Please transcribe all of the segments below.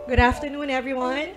Good afternoon, everyone.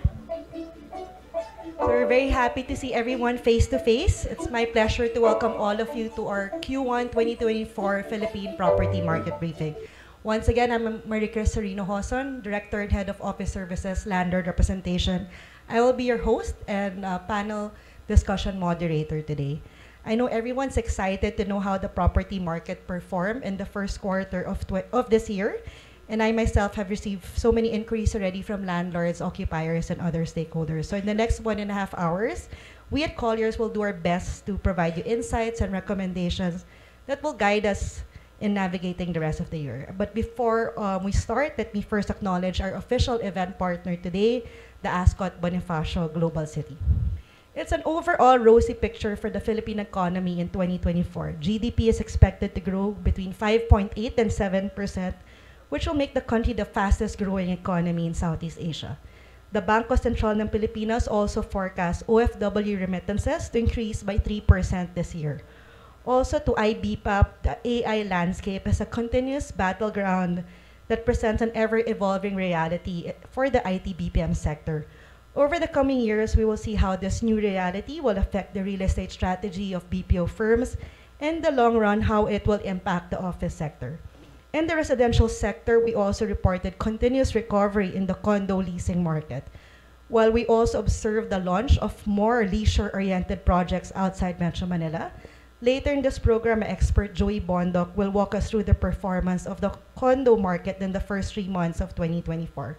So we're very happy to see everyone face to face. It's my pleasure to welcome all of you to our Q1 2024 Philippine Property Market Briefing. Once again, I'm Maricris Serino Hoson, Director and Head of Office Services Landlord Representation. I will be your host and panel discussion moderator today. I know everyone's excited to know how the property market performed in the first quarter of this year. And I myself have received so many inquiries already from landlords, occupiers, and other stakeholders. So in the next 1.5 hours, we at Colliers will do our best to provide you insights and recommendations that will guide us in navigating the rest of the year. But before we start, let me first acknowledge our official event partner today, the Ascot Bonifacio Global City. It's an overall rosy picture for the Philippine economy in 2024. GDP is expected to grow between 5.8 and 7%, which will make the country the fastest growing economy in Southeast Asia. The Bangko Sentral ng Pilipinas also forecasts OFW remittances to increase by 3% this year. Also to IBPAP, the AI landscape is a continuous battleground that presents an ever-evolving reality for the IT BPM sector. Over the coming years, we will see how this new reality will affect the real estate strategy of BPO firms, and in the long run, how it will impact the office sector. In the residential sector, we also reported continuous recovery in the condo leasing market, while we also observed the launch of more leisure-oriented projects outside Metro Manila. Later in this program, my expert Joey Bondoc will walk us through the performance of the condo market in the first 3 months of 2024.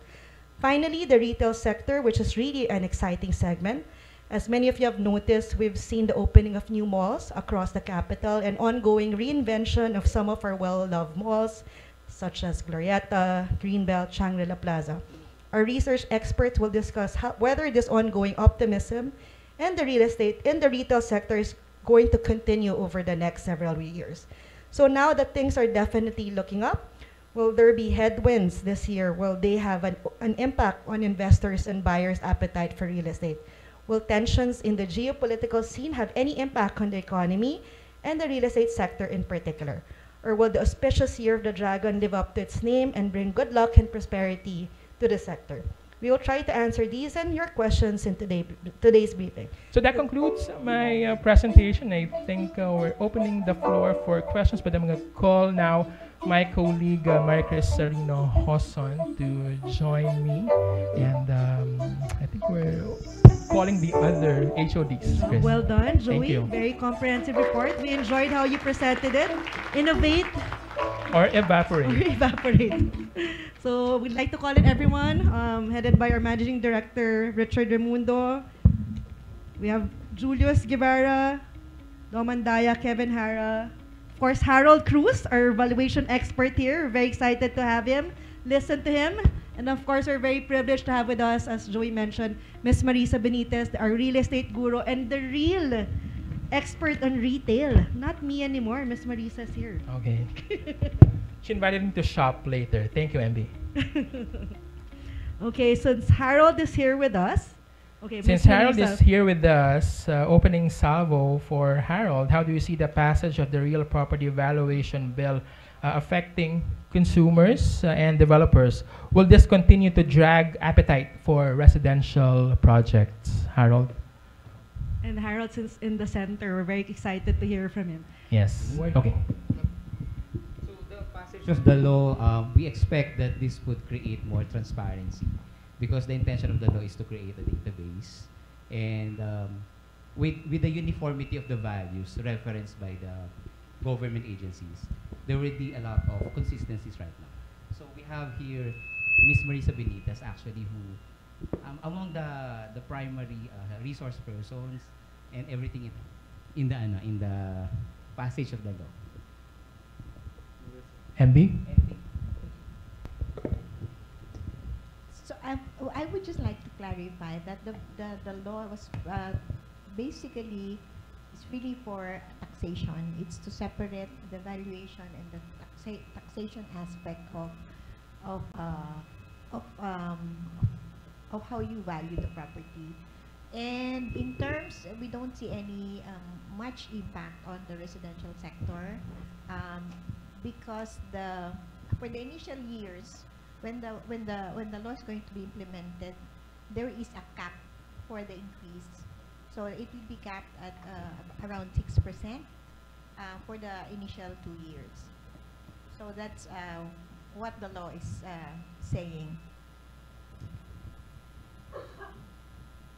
Finally, the retail sector, which is really an exciting segment. As many of you have noticed, we've seen the opening of new malls across the capital and ongoing reinvention of some of our well-loved malls, such as Glorietta, Greenbelt, Shangri-La Plaza. Our research experts will discuss whether this ongoing optimism in the retail sector is going to continue over the next several years. So now that things are definitely looking up, will there be headwinds this year? Will they have an impact on investors and buyers' appetite for real estate? Will tensions in the geopolitical scene have any impact on the economy and the real estate sector in particular? Or will the auspicious year of the dragon live up to its name and bring good luck and prosperity to the sector? We will try to answer these and your questions in today's briefing. So that concludes my presentation. I think we're opening the floor for questions, but I'm going to call now my colleague Maricris Serino Hoson to join me. And I think we're calling the other HODs. Chris. Well done, Thank Joey. you. Very comprehensive report. We enjoyed how you presented it. Innovate Or or evaporate. evaporate. So we'd like to call in everyone, headed by our Managing Director, Richard Remundo. We have Julius Guevara, Domandaya, Kevin Hara. Of course, Harold Cruz, our valuation expert here. We're very excited to have him. Listen to him. And of course, we're very privileged to have with us, as Joey mentioned, Miss Marisa Benitez, our real estate guru and the real expert on retail. Not me anymore. Miss Marisa's here. Okay. She invited me to shop later. Thank you, MB. Okay, since Harold is here with us. Okay, Since Miss Harold Marisa. is here with us, opening salvo for Harold, how do you see the passage of the real property valuation bill affecting consumers and developers? Will this continue to drag appetite for residential projects, Harold? And Harold, since in the center, we're very excited to hear from him. Yes. Okay. So the passage of the law, we expect that this would create more transparency because the intention of the law is to create a database and with the uniformity of the values referenced by the government agencies, there will be a lot of consistencies right now. So we have here Miss Marisa Benitez actually who among the primary resource persons and everything in the passage of the law. MB? So I would just like to clarify that the law was basically it's really for taxation. It's to separate the valuation and the taxation aspect of of um, of how you value the property. And in terms, we don't see any much impact on the residential sector. because for the initial years, when the law is going to be implemented, there is a cap for the increase. So it will be capped at around 6% for the initial 2 years. So that's what the law is saying.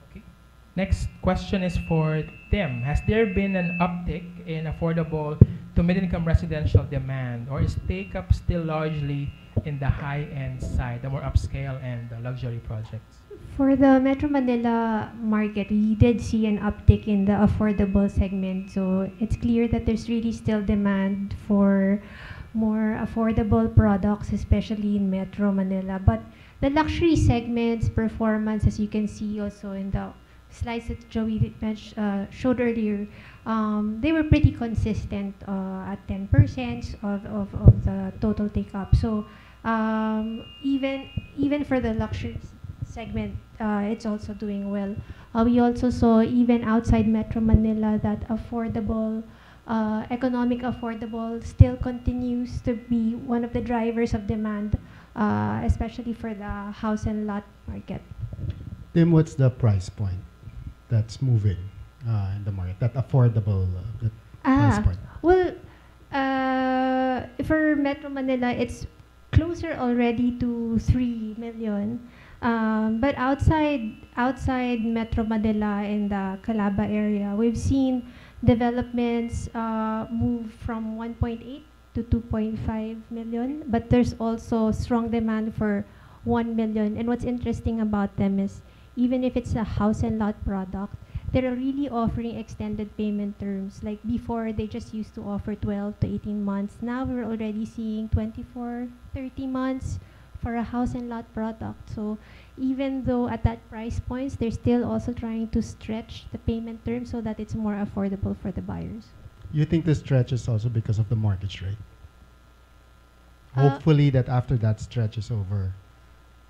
Okay. Next question is for Tim. Has there been an uptick in affordable to mid-income residential demand, or is take-up still largely in the high-end side, the more upscale and the luxury projects? For the Metro Manila market, we did see an uptick in the affordable segment. So it's clear that there's really still demand for more affordable products, especially in Metro Manila. But the luxury segment's performance, as you can see also in the slides that Joey showed earlier, they were pretty consistent at 10% of the total take-up. So even for the luxury segment, it's also doing well. We also saw even outside Metro Manila that economic affordable still continues to be one of the drivers of demand, especially for the house and lot market. Tim, what's the price point that's moving in the market? That affordable price point? Well, for Metro Manila, it's closer already to 3 million. But outside Metro Manila in the Calaba area, we've seen developments move from 1.8 to 2.5 million, but there's also strong demand for 1 million. And what's interesting about them is even if it's a house and lot product, they're really offering extended payment terms. Like before, they just used to offer 12 to 18 months. Now we're already seeing 24, 30 months for a house and lot product. So even though at that price points, they're still also trying to stretch the payment term so that it's more affordable for the buyers. You think the stretch is also because of the mortgage rate? Hopefully that after that stretch is over,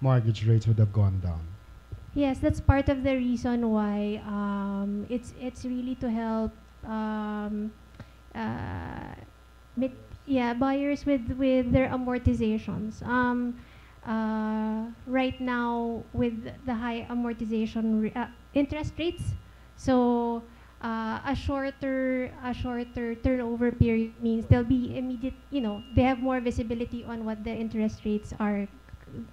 mortgage rates would have gone down. Yes, that's part of the reason why it's really to help buyers with their amortizations. Right now with the high amortization interest rates, so a shorter turnover period means they'll be immediate. They have more visibility on what the interest rates are.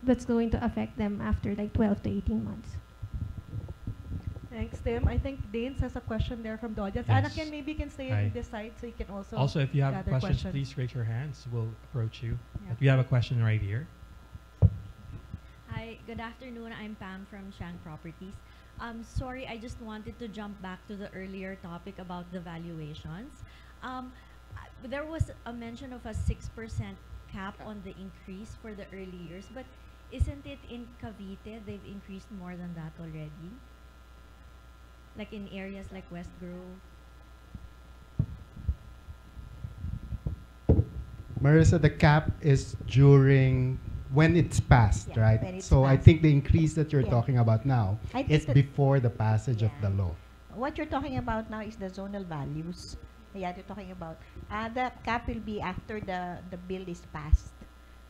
That's going to affect them after like 12 to 18 months. Thanks, Tim. I think Danes has a question there from the audience. Yes. Anakin, maybe you can stay Hi. on this side so you can also Also, if you have gather questions, please raise your hands. We'll approach you. Yeah. But we have a question right here. Hi, good afternoon. I'm Pam from Shang Properties. Sorry, I just wanted to jump back to the earlier topic about the valuations. There was a mention of a 6% cap on the increase for the early years, but isn't it in Cavite they've increased more than that already? Like in areas like West Grove? Marissa, the cap is during when it's passed, Yeah, right? when it's So I passed. think the increase that you're Yeah. talking about now I think is that- before the passage of Yeah. the law. What you're talking about now is the zonal values. Yeah, you're talking about. The cap will be after the bill is passed.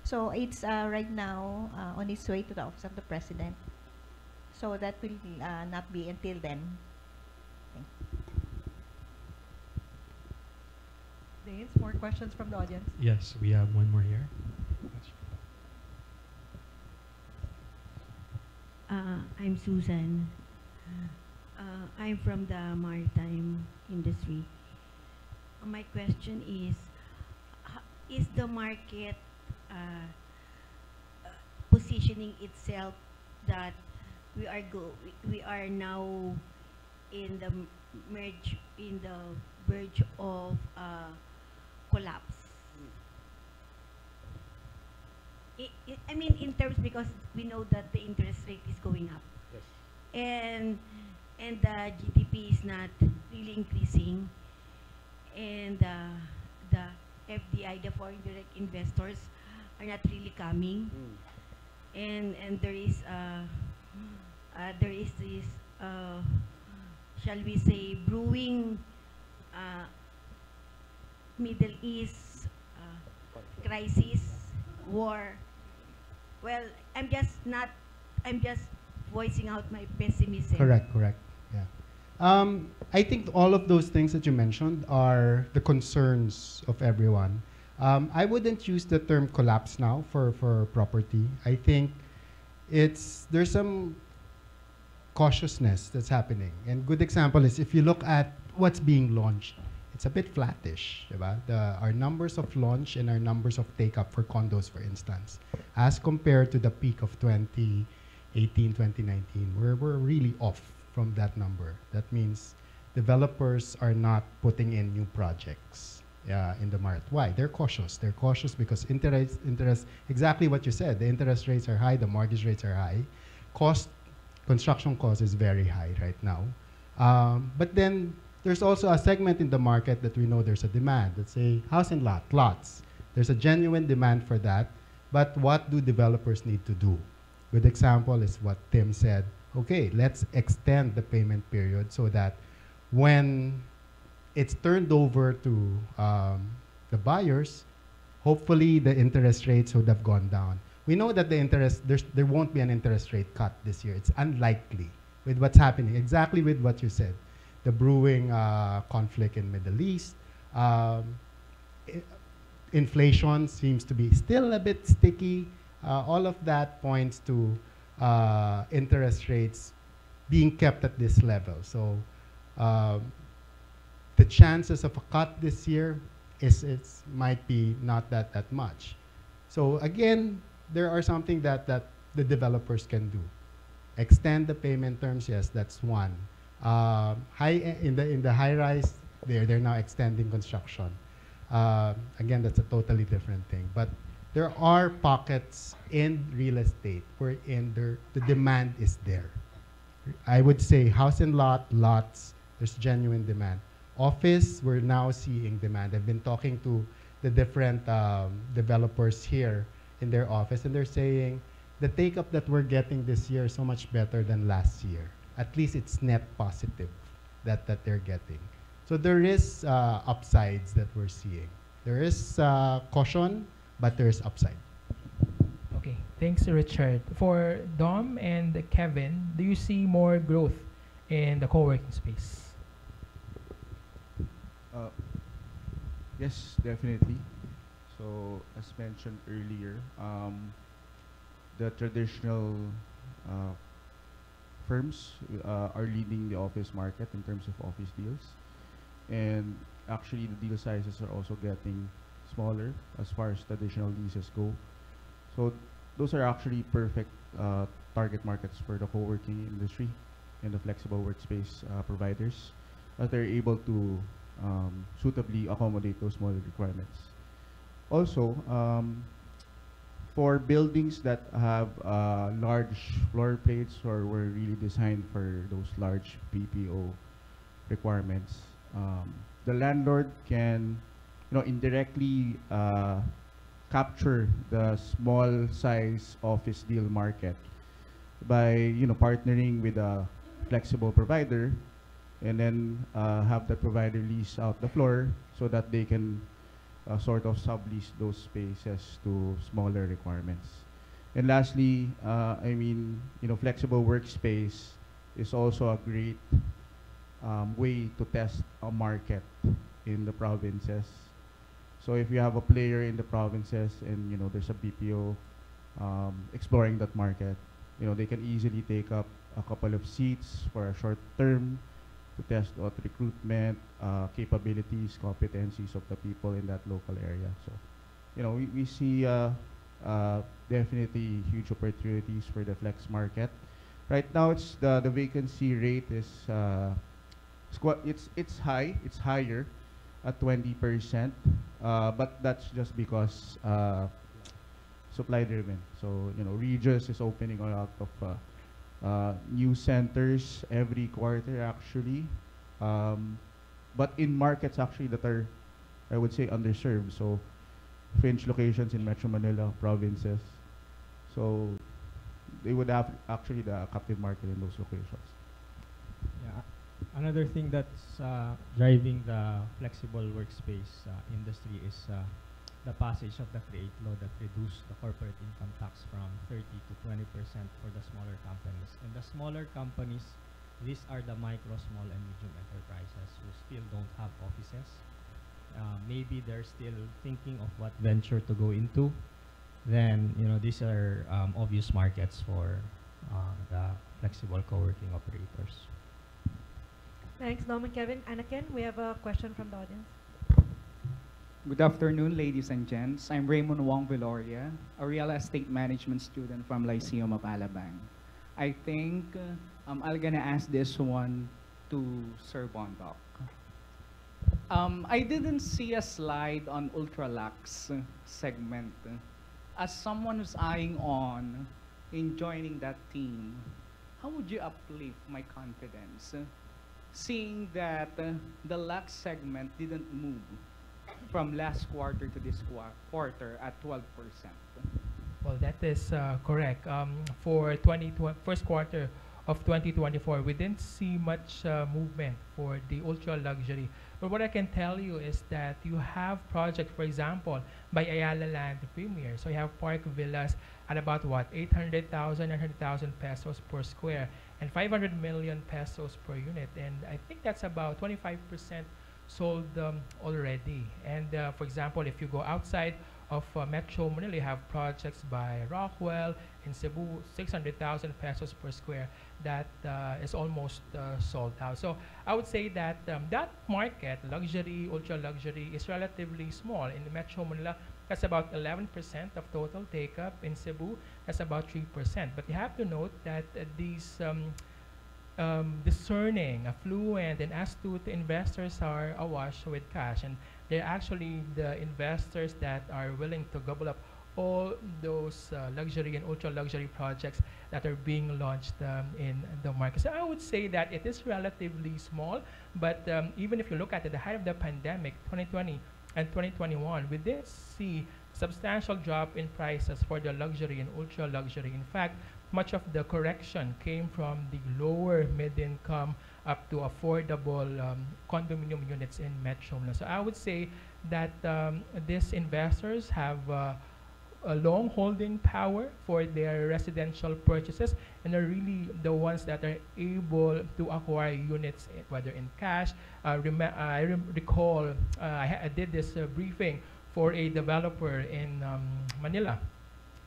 So it's right now on its way to the office of the president. So that will not be until then. Danes, more questions from the audience. Yes, we have one more here. I'm Susan. I'm from the maritime industry. My question is the market positioning itself that we are now in the verge of collapse? I mean, in terms, because we know that the interest rate is going up, and the GDP is not really increasing, and the FDI, the foreign direct investors, are not really coming, and there is this shall we say brewing Middle East crisis, war. Well, I'm just voicing out my pessimism. Correct, correct. Yeah. I think all of those things that you mentioned are the concerns of everyone. I wouldn't use the term collapse now for property. I think there's some cautiousness that's happening. And good example is if you look at what's being launched, it's a bit flattish, diba? Our numbers of launch and our numbers of take-up for condos, for instance, as compared to the peak of 2018, 2019, we're really off from that number. That means developers are not putting in new projects in the market. Why? They're cautious. They're cautious because interest, exactly what you said, the interest rates are high, the mortgage rates are high. Construction cost is very high right now. But then there's also a segment in the market that we know there's a demand. Let's say house and lots. There's a genuine demand for that. But what do developers need to do? Good example is what Tim said. Okay, let's extend the payment period so that when it's turned over to the buyers, hopefully the interest rates would have gone down. We know that there won't be an interest rate cut this year. It's unlikely with what's happening, exactly with what you said. The brewing conflict in Middle East. Inflation seems to be still a bit sticky. All of that points to interest rates being kept at this level. So the chances of a cut this year might be not that much. So again, there are something that the developers can do. Extend the payment terms, yes, that's one. In the high rise, they're now extending construction. Again, that's a totally different thing. But there are pockets in real estate wherein the demand is there. I would say house and lots, there's genuine demand. Office, we're now seeing demand. I've been talking to the different developers here in their office, and they're saying the take-up that we're getting this year is so much better than last year. At least it's net positive that they're getting. So there is upsides that we're seeing. There is caution, but there is upside. Okay, thanks, Richard. For Dom and Kevin, do you see more growth in the co-working space? Yes, definitely. So, as mentioned earlier, the traditional firms are leading the office market in terms of office deals. And actually, the deal sizes are also getting smaller as far as traditional leases go. So, those are actually perfect target markets for the co-working industry and the flexible workspace providers, as they're able to suitably accommodate those smaller requirements. Also, for buildings that have large floor plates or were really designed for those large BPO requirements, the landlord can, indirectly capture the small size office deal market by, partnering with a flexible provider, and then have the provider lease out the floor so that they can sort of sublease those spaces to smaller requirements. And lastly, flexible workspace is also a great way to test a market in the provinces. So if you have a player in the provinces and there's a BPO exploring that market, they can easily take up a couple of seats for a short term to test out recruitment, capabilities, competencies of the people in that local area. So, we see definitely huge opportunities for the flex market. Right now, it's the vacancy rate is it's high. It's higher at 20%, but that's just because supply driven. So Regis is opening a lot of new centers every quarter actually, but in markets actually that are, I would say, underserved. So fringe locations in Metro Manila provinces. So they would have actually the captive market in those locations. Yeah. Another thing that's driving the flexible workspace industry is the passage of the CREATE law that reduced the corporate income tax from 30 to 20% for the smaller companies. And the smaller companies, these are the micro, small, and medium enterprises who still don't have offices. Maybe they're still thinking of what venture to go into. Then, these are obvious markets for the flexible co-working operators. Thanks, Dom and Kevin. Anakin, we have a question from the audience. Good afternoon, ladies and gents. I'm Raymond Wong Viloria, a real estate management student from Lyceum of Alabang. I think I'm gonna ask this one to Sir Bondoc. I didn't see a slide on Ultralux segment. As someone who's eyeing on in joining that team, how would you uplift my confidence, seeing that the Lux segment didn't move from last quarter to this quarter at 12%? Well, that is correct. For first quarter of 2024, we didn't see much movement for the ultra luxury. But what I can tell you is that you have projects, for example, by Ayala Land Premier. So you have Park Villas at about what, 800,000, 900,000 pesos per square and 500 million pesos per unit. And I think that's about 25% sold already. And for example, if you go outside of Metro Manila, you have projects by Rockwell in Cebu, 600,000 pesos per square. That is almost sold out. So I would say that that market, luxury, ultra luxury, is relatively small. In Metro Manila, that's about 11% of total take-up. In Cebu, that's about 3%. But you have to note that these discerning, affluent, and astute investors are awash with cash, and they're actually the investors that are willing to gobble up all those luxury and ultra luxury projects that are being launched in the market. So I would say that it is relatively small, but even if you look at the height of the pandemic, 2020 and 2021, we did see substantial drop in prices for the luxury and ultra luxury. In fact, much of the correction came from the lower mid-income up to affordable condominium units in Metro Manila. So I would say that these investors have a long holding power for their residential purchases and are really the ones that are able to acquire units, whether in cash. I recall I did this briefing for a developer in Manila,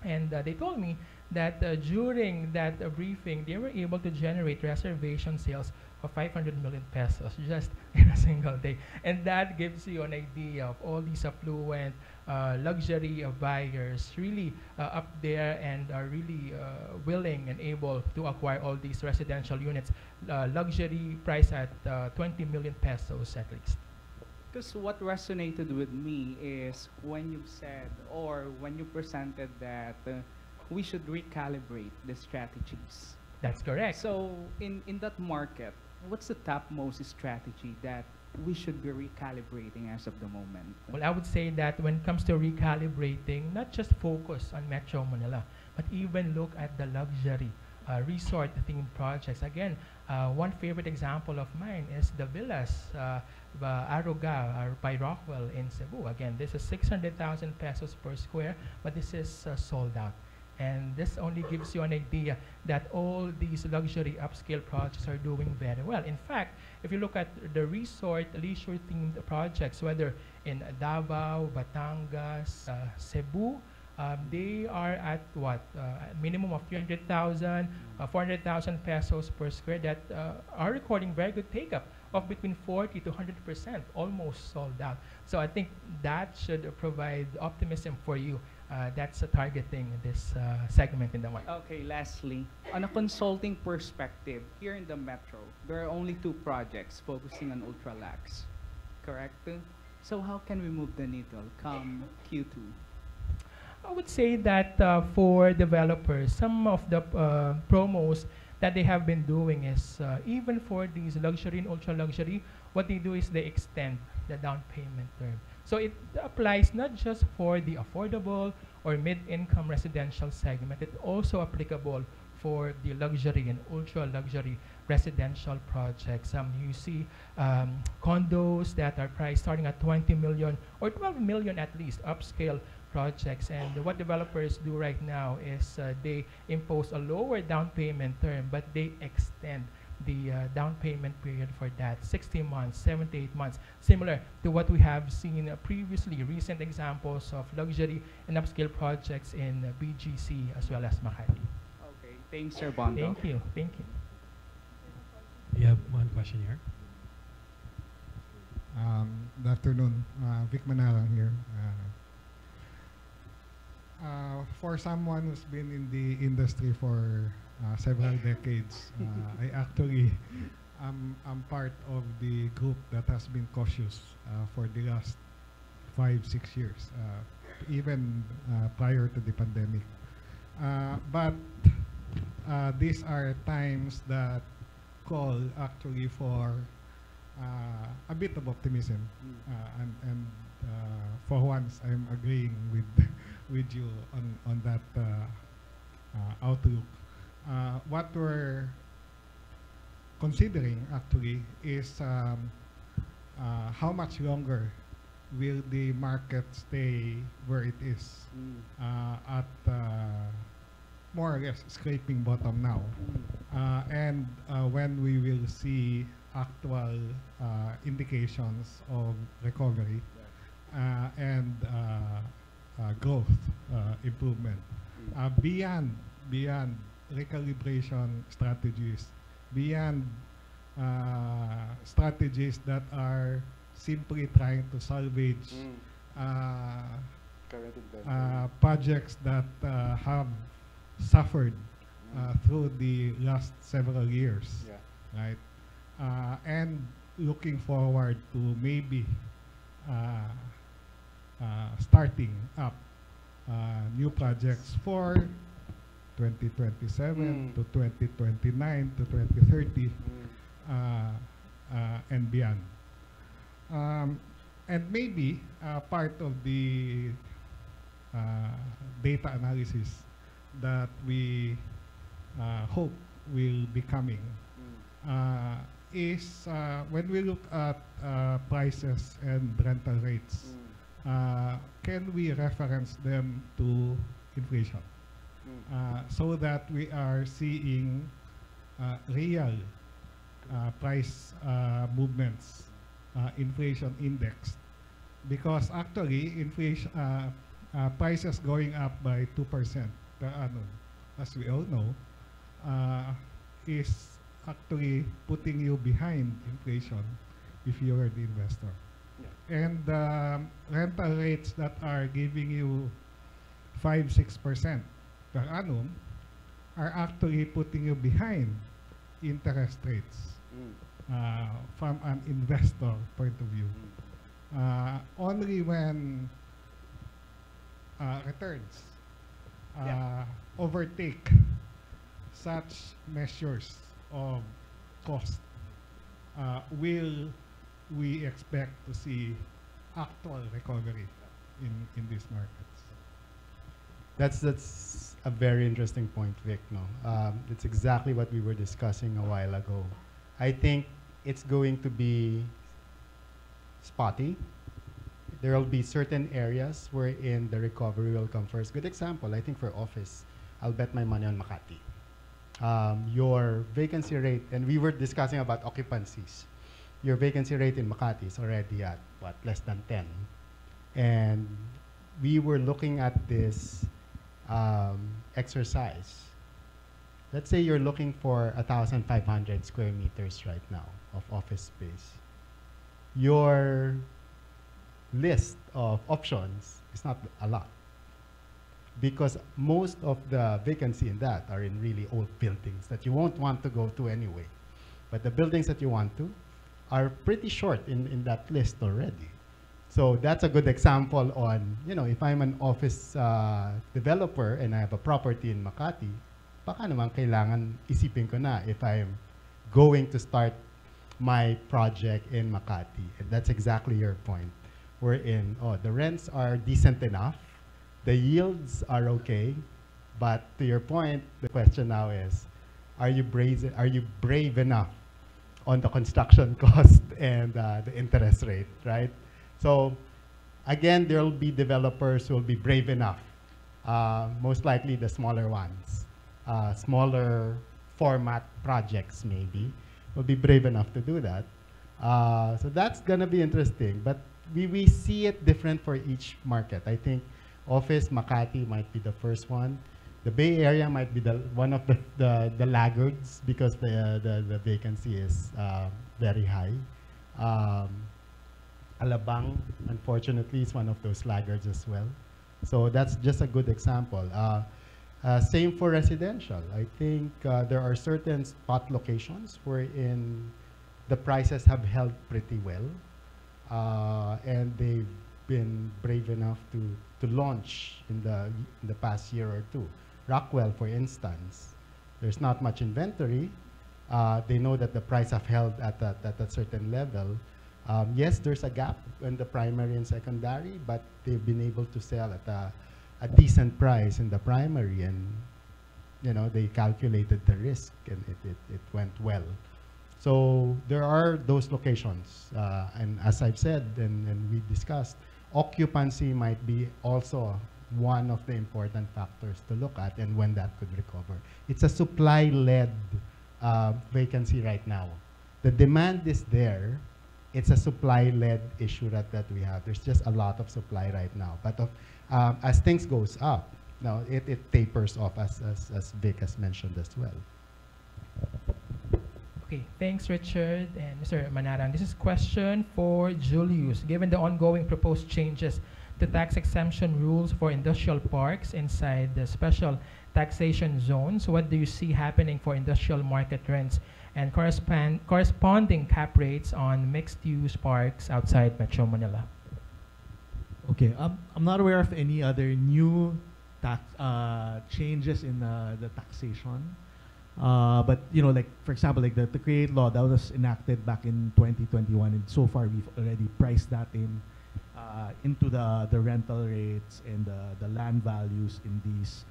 and they told me that during that briefing, they were able to generate reservation sales of 500 million pesos just in a single day. And that gives you an idea of all these affluent luxury buyers really up there and are really willing and able to acquire all these residential units, luxury price at 20 million pesos at least. Because what resonated with me is when you said, or when you presented that we should recalibrate the strategies. That's correct. So in that market, what's the topmost strategy that we should be recalibrating as of the moment? Well, I would say that when it comes to recalibrating, not just focus on Metro Manila, but even look at the luxury resort-themed projects. Again, one favorite example of mine is the villas Aruga by Rockwell in Cebu. Again, this is 600,000 pesos per square, but this is sold out. And this only gives you an idea that all these luxury upscale projects are doing very well. In fact, if you look at the resort leisure-themed projects, whether in Davao, Batangas, Cebu, they are at what? A minimum of 300,000, 400,000 pesos per square that are recording very good take-up of between 40 to 100%, almost sold out. So I think that should provide optimism for you. That's targeting this segment in the market. Okay, lastly, on a consulting perspective, here in the Metro, there are only 2 projects focusing on Ultralux, correct? So how can we move the needle come Q2? I would say that for developers, some of the promos that they have been doing is even for these luxury and ultra luxury, what they do is they extend the down payment term. So it applies not just for the affordable or mid-income residential segment, it's also applicable for the luxury and ultra luxury residential projects. You see condos that are priced starting at 20 million or 12 million at least, upscale projects. And what developers do right now is they impose a lower down payment term, but they extend the down payment period for that 60 months, 78 months, similar to what we have seen previously, recent examples of luxury and upscale projects in BGC as well as Makati. Okay, thanks, Sir Bondo. Thank you. Thank you. We have one question here. Good afternoon. Vic Manalang here. For someone who's been in the industry for several decades, I actually I'm part of the group that has been cautious for the last 5-6 years, even prior to the pandemic. But these are times that call actually for a bit of optimism, and for once I'm agreeing with you on that outlook. What we're considering actually is how much longer will the market stay where it is, at more or less scraping bottom now, and when we will see actual indications of recovery and growth improvement, beyond recalibration strategies, beyond strategies that are simply trying to salvage projects that have suffered through the last several years, right? And looking forward to maybe starting up new projects for 2027 to 2029 to 2030 and beyond. And maybe part of the data analysis that we hope will be coming is when we look at prices and rental rates, can we reference them to inflation? So that we are seeing real price movements, inflation index, because actually inflation prices going up by 2% per annum, as we all know, is actually putting you behind inflation if you are the investor. And rental rates that are giving you 5-6% per annum are actually putting you behind interest rates from an investor point of view. Only when returns overtake such measures of cost will we expect to see actual recovery in these markets. That's a very interesting point, Vic. No, it's exactly what we were discussing a while ago. I think it's going to be spotty. There will be certain areas wherein the recovery will come first. Good example, I think for office, I'll bet my money on Makati. Your vacancy rate, and we were discussing about occupancies. Your vacancy rate in Makati is already at what, less than 10, and we were looking at this exercise. Let's say you're looking for 1,500 square meters right now of office space. Your list of options is not a lot, because most of the vacancy in that are in really old buildings that you won't want to go to anyway. But the buildings that you want to are pretty short in that list already. So that's a good example on, you know, if I'm an office developer and I have a property in Makati, baka naman kailangan isipin ko na if I'm going to start my project in Makati. And that's exactly your point. We're in, the rents are decent enough, the yields are okay, But to your point, the question now is, are you brave enough on the construction cost and the interest rate, right? So again, there will be developers who will be brave enough, most likely the smaller ones, smaller format projects maybe, will be brave enough to do that. So that's gonna be interesting, but we see it different for each market. I think office, Makati might be the first one. The Bay Area might be one of the laggards because the vacancy is very high. Alabang, unfortunately, is one of those laggards as well. So that's just a good example. Same for residential. I think there are certain spot locations wherein the prices have held pretty well, and they've been brave enough to launch in the past year or two. Rockwell, for instance, there's not much inventory. They know that the price have held at a certain level. Yes, there's a gap in the primary and secondary, but they've been able to sell at a decent price in the primary, and they calculated the risk, and it went well. So there are those locations, and as I've said and we discussed, occupancy might be also one of the important factors to look at, and when that could recover. It's a supply-led vacancy right now. The demand is there. It's a supply-led issue that we have. There's just a lot of supply right now. But as things goes up, now it tapers off, as Vic has mentioned as well. Okay, thanks, Richard and Mr. Manarang. This is a question for Julius. Given the ongoing proposed changes to tax exemption rules for industrial parks inside the special taxation zones, what do you see happening for industrial market rents and corresponding cap rates on mixed-use parks outside Metro Manila? Okay, I'm not aware of any other new tax changes in the taxation. But like for example, like the CREATE law that was enacted back in 2021, and so far we've already priced that into the rental rates and the land values in these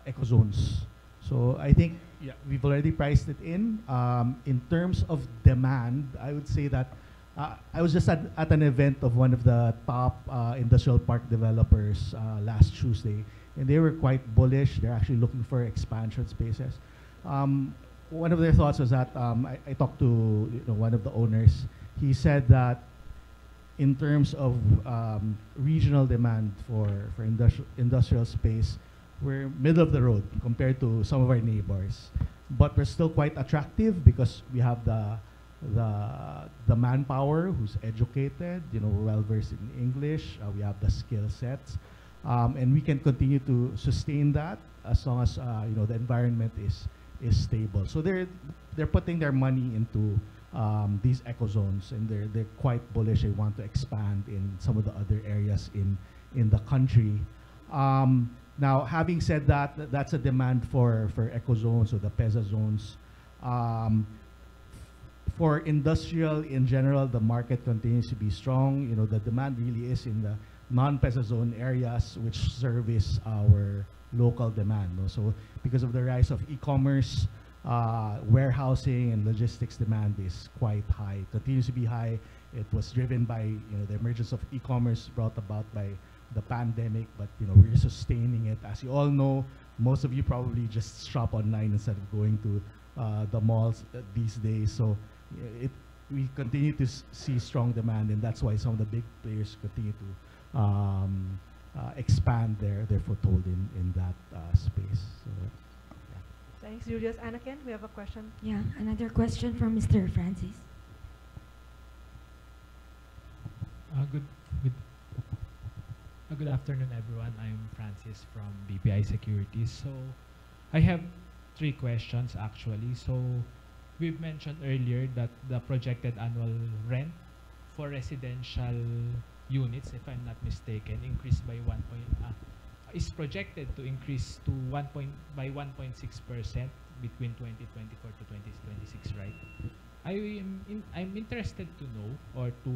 eco zones. So I think we've already priced it in. In terms of demand, I would say that I was just at an event of one of the top industrial park developers last Tuesday, and they were quite bullish. They're actually looking for expansion spaces. One of their thoughts was that I talked to one of the owners. He said that in terms of regional demand for industrial space, we're middle of the road compared to some of our neighbors, but we're still quite attractive because we have the manpower who's educated, well versed in English. We have the skill sets, and we can continue to sustain that as long as the environment is stable. So they're putting their money into these eco zones, and they're quite bullish. They want to expand in some of the other areas in the country. Now, having said that, that's a demand for eco zones or the PEZA zones. For industrial in general, the market continues to be strong. The demand really is in the non-PEZA zone areas, which service our local demand. So because of the rise of e-commerce, warehousing and logistics demand is quite high, continues to be high. It was driven by the emergence of e-commerce brought about by the pandemic, but we're sustaining it. As you all know, most of you probably just shop online instead of going to the malls these days. So we continue to see strong demand, and that's why some of the big players continue to expand their foothold in that space. So, Thanks, Julius. Anakin, we have a question. Yeah, another question from Mr. Francis. Good afternoon, everyone. I'm Francis from BPI Securities. So I have 3 questions actually. So we've mentioned earlier that the projected annual rent for residential units, if I'm not mistaken, increased by is projected to increase to by 1.6% between 2024 to 2026, right? I'm interested to know or to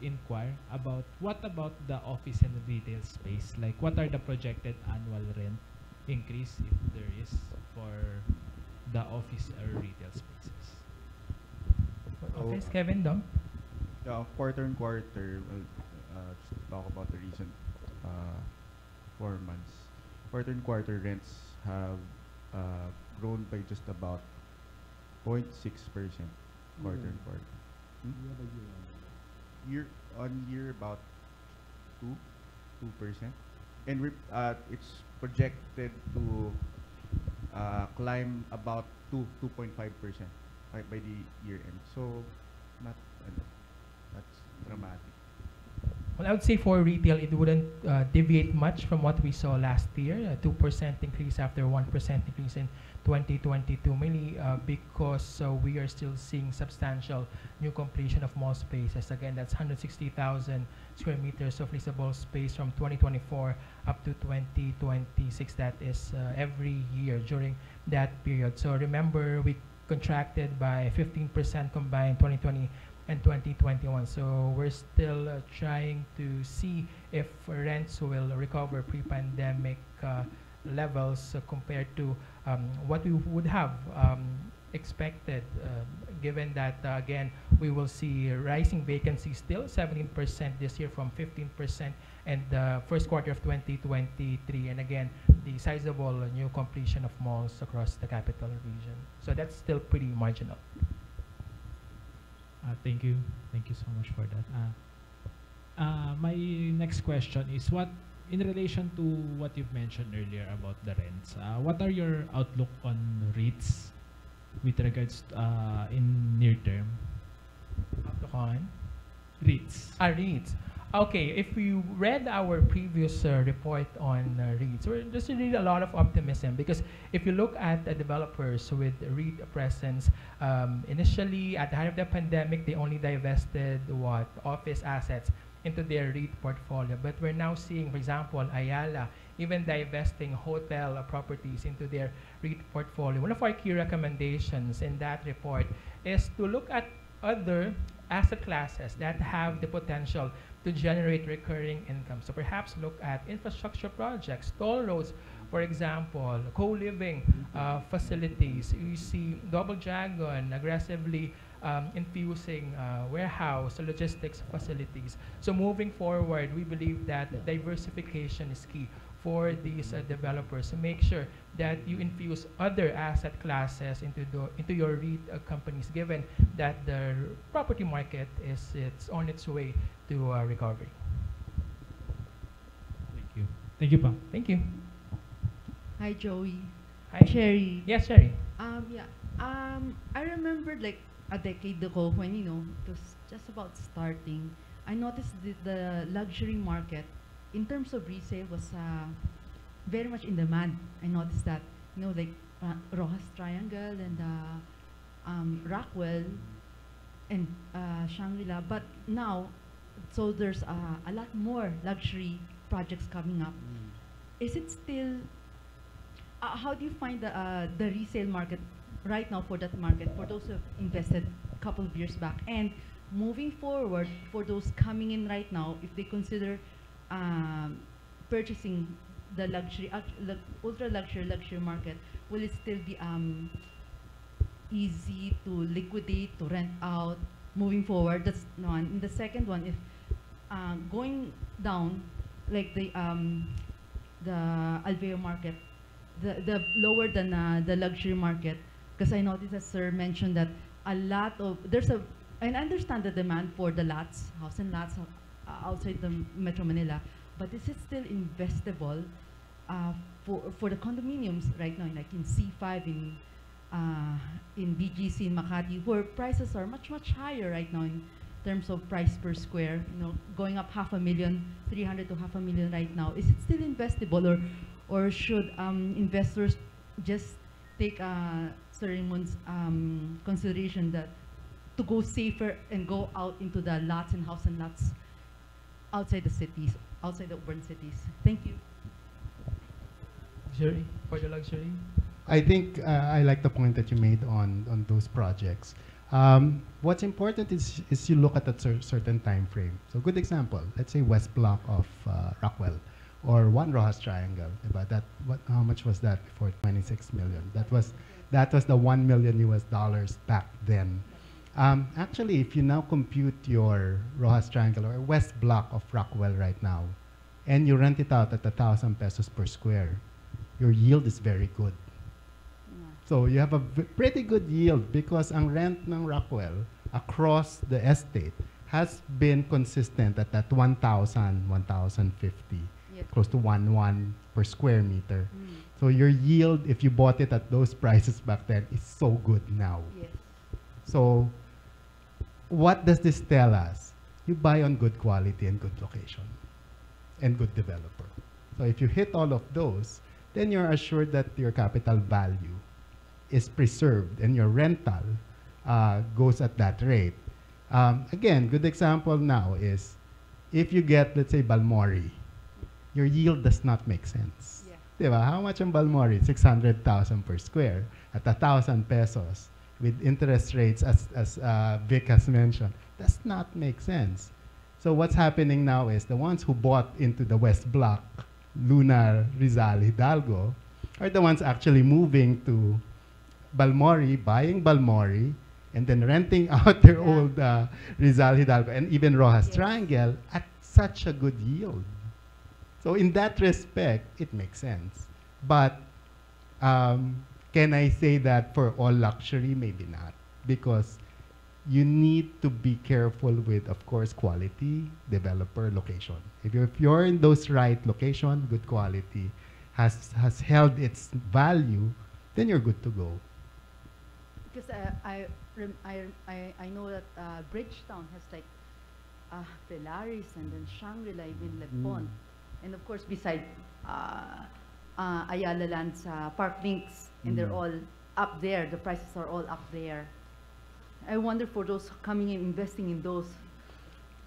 inquire about what about the office and retail space? Like, what are the projected annual rent increase, if there is, for the office or retail spaces? Office, Kevin, Dom? Yeah, quarter and quarter, just to talk about the recent 4 months. Quarter and quarter rents have grown by just about 0.6% quarter and quarter. Year on year, about 2%. And it's projected to climb about 2.5% by the year end. So, not that's dramatic. Well, I would say for retail, it wouldn't deviate much from what we saw last year, a 2% increase after 1% increase in 2022, mainly because we are still seeing substantial new completion of mall spaces. Again, that's 160,000 square meters of leasable space from 2024 up to 2026. That is every year during that period. So remember, we contracted by 15% combined 2020 and 2021. So we're still trying to see if rents will recover pre-pandemic levels compared to what we would have expected, given that again we will see rising vacancy still 17% this year from 15% in the first quarter of 2023, and again the sizable new completion of malls across the capital region. So that's still pretty marginal. Thank you. Thank you so much for that. My next question is, what, in relation to what you've mentioned earlier about the rents, what are your outlook on REITs with regards in near term? Outlook on? REITs. REITs. Okay, if you read our previous report on REITs, there's really a lot of optimism, because if you look at the developers with REIT presence, initially at the height of the pandemic, they only divested office assets into their REIT portfolio. But we're now seeing, for example, Ayala even divesting hotel properties into their REIT portfolio. One of our key recommendations in that report is to look at other asset classes that have the potential to generate recurring income. So perhaps look at infrastructure projects, toll roads, for example, co-living facilities. You see Double Dragon aggressively infusing warehouse logistics facilities. So moving forward, we believe that diversification is key for these developers, to make sure that you infuse other asset classes into your REIT companies, given that the property market is on its way to recovery. Thank you. Thank you, Pa. Thank you. Hi, Joey. Hi. Sherry. Yes, Sherry. Yeah. I remember like a decade ago when, it was just about starting, I noticed the luxury market in terms of resale was very much in demand. I noticed that, like Rojas Triangle and Rockwell and Shangri-La. But now, so there's a lot more luxury projects coming up. Is it still, how do you find the resale market right now for that market, for those who have invested a couple of years back? And moving forward, for those coming in right now, if they consider purchasing the ultra luxury market, will it still be easy to liquidate, to rent out moving forward? That's one. And the second one, if going down, like the Alveo market, the lower than the luxury market, because I noticed, as Sir mentioned, that a lot of, and I understand the demand for the lots, house and lots outside the Metro Manila, but is it still investable for the condominiums right now, like in C5, in BGC, in Makati, where prices are much higher right now in terms of price per square, going up 500,000, 300 to 500,000 right now? Is it still investable, or should investors just take Sir Raymond's consideration that to go safer and go out into the lots and house and lots outside the cities, outside the urban cities? Thank you. Luxury, for the luxury? I think I like the point that you made on those projects. What's important is you look at a certain time frame. So good example, let's say West Block of Rockwell, or One Rojas Triangle. About that, how much was that before? 26 million. That was the $1 million US back then. Actually, if you now compute your Rojas Triangle or West Block of Rockwell right now, and you rent it out at 1,000 pesos per square, your yield is very good. So you have a pretty good yield because ang rent ng Rockwell across the estate has been consistent at that 1,000, 1,050, close to 1 per square meter. So your yield, if you bought it at those prices back then, is so good now. Yes. So what does this tell us? You buy on good quality and good location and good developer. So if you hit all of those, then you're assured that your capital value is preserved and your rental goes at that rate. Again, good example now is if you get, let's say, Balmori, your yield does not make sense. Yeah. Diba? How much on Balmori? 600,000 per square at 1,000 pesos with interest rates, as Vic has mentioned, does not make sense. So what's happening now is the ones who bought into the West Block, Luna, Rizal, Hidalgo, are the ones actually moving to Balmori, buying Balmori, and then renting out their old Rizal, Hidalgo, and even Rojas Triangle at such a good yield. So in that respect, it makes sense. But can I say that for all luxury? Maybe not. Because you need to be careful with, of course, quality, developer, location. If you're in those right location, good quality, has held its value, then you're good to go. Because I know that Bridgetown has like Velaris and then Shangri-La, even Le Pont. And of course, beside Ayala Land's Park Links, and they're all up there. The prices are all up there. I wonder for those coming in, investing in those.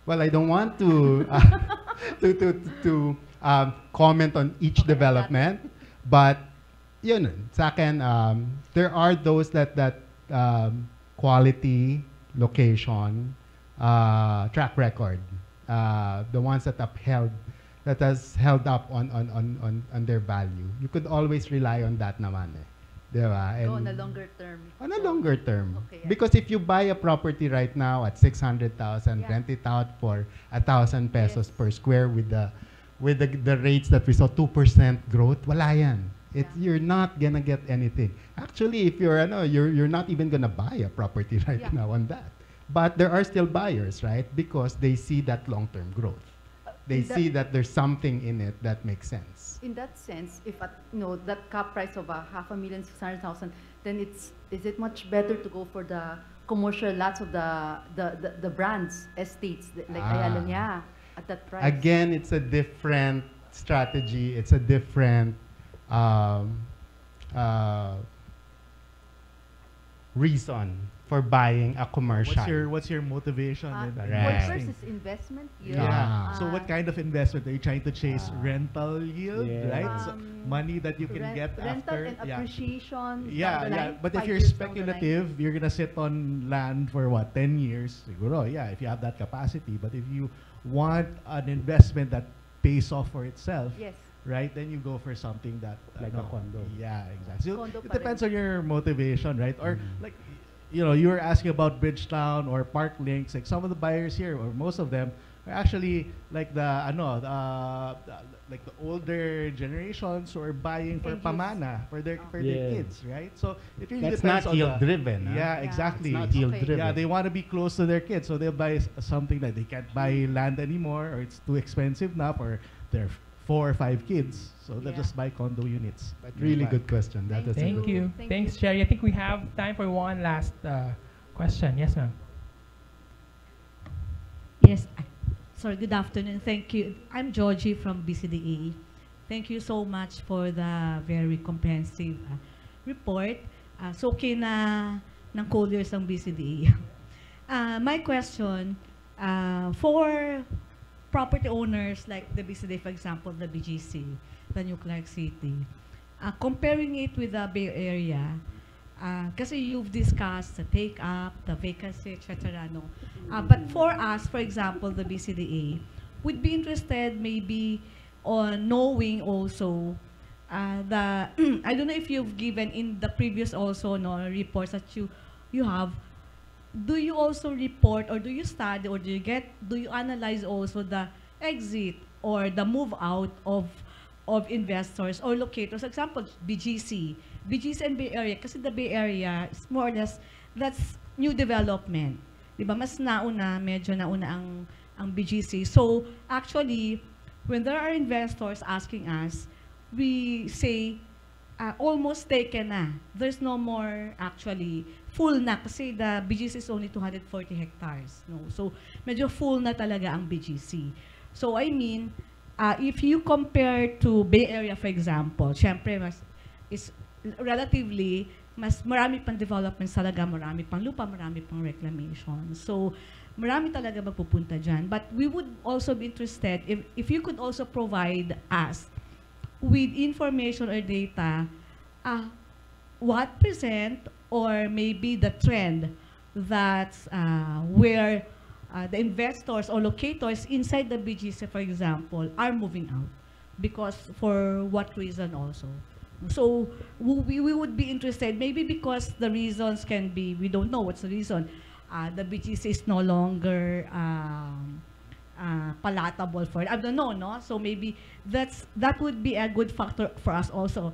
Well, I don't want to comment on each development, but yun, sa akin, there are those that quality, location, track record, the ones that has held up on their value. You could always rely on that naman eh. Diba? Go on a longer term. On a longer term. Okay, yeah. Because if you buy a property right now at 600,000, rent it out for 1,000 pesos per square with the rates that we saw, 2% growth, wala yan. You're not gonna get anything. Actually, if you're not even gonna buy a property right now on that. But there are still buyers, right? Because they see that long-term growth. They see that there's something in it that makes sense. In that sense, if that cap price of 500,000, 600,000, then is it much better to go for the commercial lots of the brands, estates like Ayala Nya at that price? Again, it's a different strategy. It's a different reason for buying a commercial. What's your motivation in Right. Versus investment yield. Yeah. So what kind of investment are you trying to chase? Rental yield, right? So money that you can get rental after. and appreciation. Yeah. But if you're speculative, you're gonna sit on land for what, 10 years? Siguro, yeah, if you have that capacity. But if you want an investment that pays off for itself, right, then you go for something that like a condo. Yeah, exactly. So it depends on your motivation, right? Or like, you were asking about Bridgetown or Park Links. Like some of the buyers here, or most of them, are actually like like the older generations who are buying for pamana for their kids, right? So it really That's depends not on yield driven. Yeah, exactly. It's not yield driven. Yeah, they want to be close to their kids, so they'll buy something that they can't buy land anymore, or it's too expensive enough, or they're 4 or 5 kids, so they'll just buy condo units. But really good question. Thank you. Thanks, Sherry. I think we have time for one last question. Yes, ma'am. Yes. Sorry, good afternoon. Thank you. I'm Georgie from BCDA. Thank you so much for the very comprehensive report. So, okay na ng Colliers ang BCDA. My question, for property owners like the BCDA, for example, the BGC, the New Clark City, comparing it with the Bay Area, Kasi you've discussed the take-up, the vacancy, etc. No? But for us, for example, the BCDA, would be interested maybe on knowing also the I don't know if you've given in the previous also reports that you have. Do you also report, or do you study, or do you analyze also the exit or the move out of investors or locators? For example, BGC and Bay Area, kasi the Bay Area is more or less, that's new development. Diba? Medyo nauna ang BGC. So actually, when there are investors asking us, we say, almost taken na. There's no more actually full na kasi the BGC is only 240 hectares. No? So medyo full na talaga ang BGC. So I mean, if you compare to Bay Area, for example, syempre is relatively mas marami pang developments talaga, marami pang lupa, marami pang reclamation. So marami talaga magpupunta dyan. But we would also be interested if you could also provide us with information or data, what percent or maybe the trend that where the investors or locators inside the BGC, for example, are moving out, because for what reason also. So we would be interested, maybe because the reasons can be, we don't know what's the reason. The BGC is no longer palatable for it. I don't know, no? So maybe that would be a good factor for us also.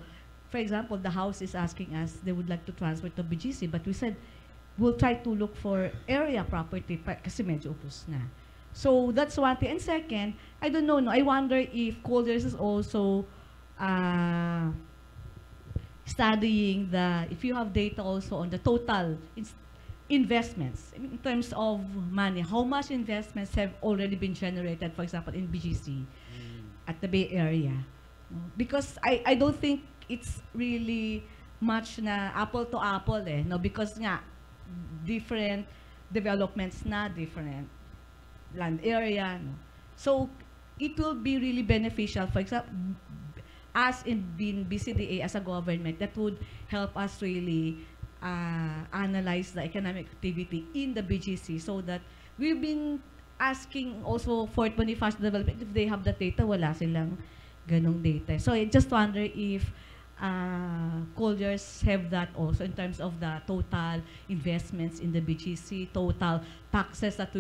For example, the House is asking us, they would like to transfer to BGC, but we said, we'll try to look for area property kasi medyo upos na. So that's one thing. And second, I don't know, no? I wonder if Colliers is also studying if you have data also on the total investments in terms of money, how much investments have already been generated, for example, in BGC at the Bay Area. Because I don't think it's really much na apple to apple no, because nga different developments na, different land area, no. So it will be really beneficial, for example, us in BCDA as a government, that would help us really analyze the economic activity in the BGC, so that we've been asking also for Bonifacio Development if they have the data. Wala silang ganong data. So I just wonder if Colliers have that also in terms of the total investments in the BGC, total taxes that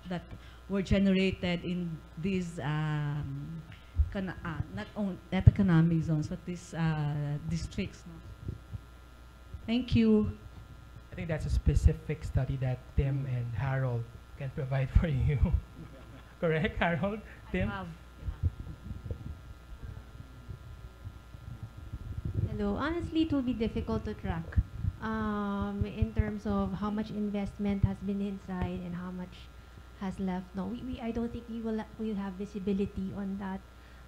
that were generated in these not economic zones, but these districts. No? Thank you. I think that's a specific study that Tim and Harold can provide for you. Correct, Harold? Tim? Hello. Honestly, it will be difficult to track in terms of how much investment has been inside and how much has left. No, I don't think we'll have visibility on that.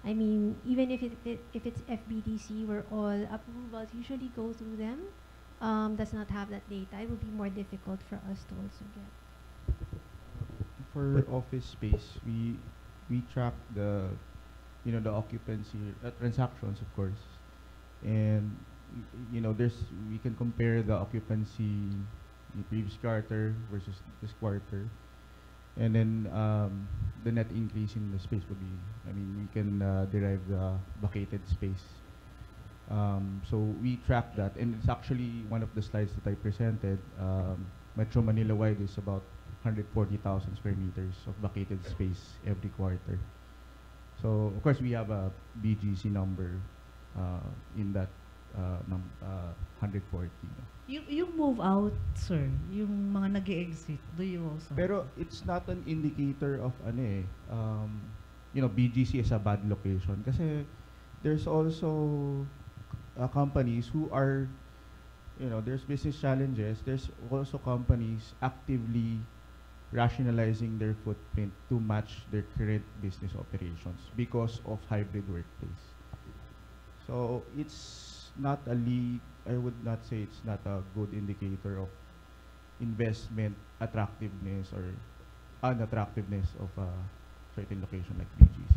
I mean, even if it's FBTC, where all approvals usually go through them, does not have that data, it will be more difficult for us to also get. For office space, we track the the occupancy transactions, of course, and we can compare the occupancy in the previous quarter versus this quarter. And then the net increase in the space would be, we can derive the vacated space. So we track that, and it's actually one of the slides that I presented. Metro Manila wide is about 140,000 square meters of vacated space every quarter. So of course we have a BGC number in that 140. You move out, sir, yung mga nag-exit, do you also? Pero it's not an indicator of BGC is a bad location, kasi there's also companies who are, there's business challenges. There's also companies actively rationalizing their footprint to match their current business operations because of hybrid workplace. So it's not I would not say it's not a good indicator of investment attractiveness or unattractiveness of a certain location like BGC.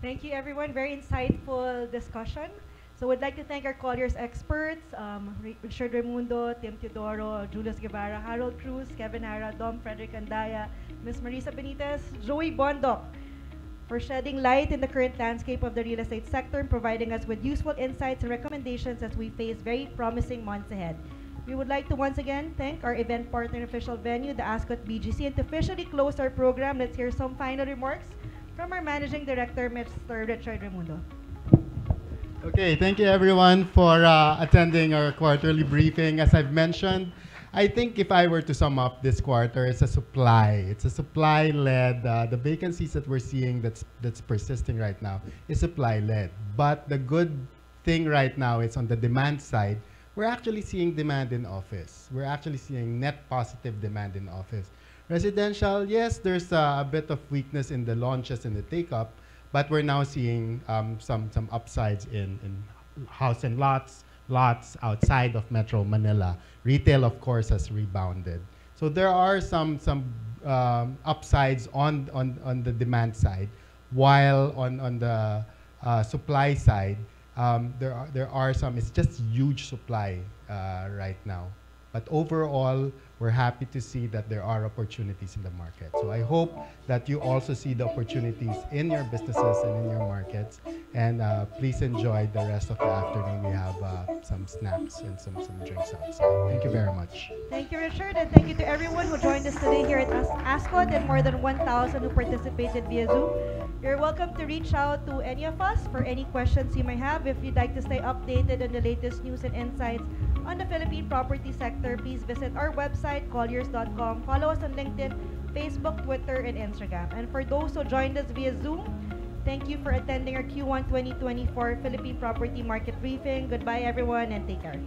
Thank you, everyone. Very insightful discussion. So So we'd like to thank our Colliers experts, Richard Raimundo, Tim Teodoro, Julius Guevara, Harold Cruz, Kevin Hara, Dom Frederick Andaya, Ms. Marisa Benitez, Joey Bondoc, for shedding light in the current landscape of the real estate sector and providing us with useful insights and recommendations as we face very promising months ahead. We would like to once again thank our event partner and official venue, the Ascot BGC, and to officially close our program, let's hear some final remarks from our Managing Director, Mr. Richard Raimundo. Okay, thank you everyone for attending our quarterly briefing. As I've mentioned, I think if I were to sum up this quarter, it's a supply. It's a supply-led. The vacancies that we're seeing that's persisting right now is supply-led. But the good thing right now is on the demand side, we're actually seeing demand in office. We're actually seeing net positive demand in office. Residential, yes, there's a bit of weakness in the launches and the take-up, but we're now seeing some upsides in house and lots outside of Metro Manila. Retail, of course, has rebounded. So there are some upsides on the demand side, while on the supply side, there are some. It's just huge supply right now. But overall, we're happy to see that there are opportunities in the market. So I hope that you also see the opportunities in your businesses and in your markets. And please enjoy the rest of the afternoon. We have some snacks and some drinks outside. Thank you very much. Thank you, Richard, and thank you to everyone who joined us today here at Ascot and more than 1,000 who participated via Zoom. You're welcome to reach out to any of us for any questions you may have. If you'd like to stay updated on the latest news and insights on the Philippine property sector, please visit our website, colliers.com. Follow us on LinkedIn, Facebook, Twitter, and Instagram. And for those who joined us via Zoom, thank you for attending our Q1 2024 Philippine Property Market Briefing. Goodbye, everyone, and take care.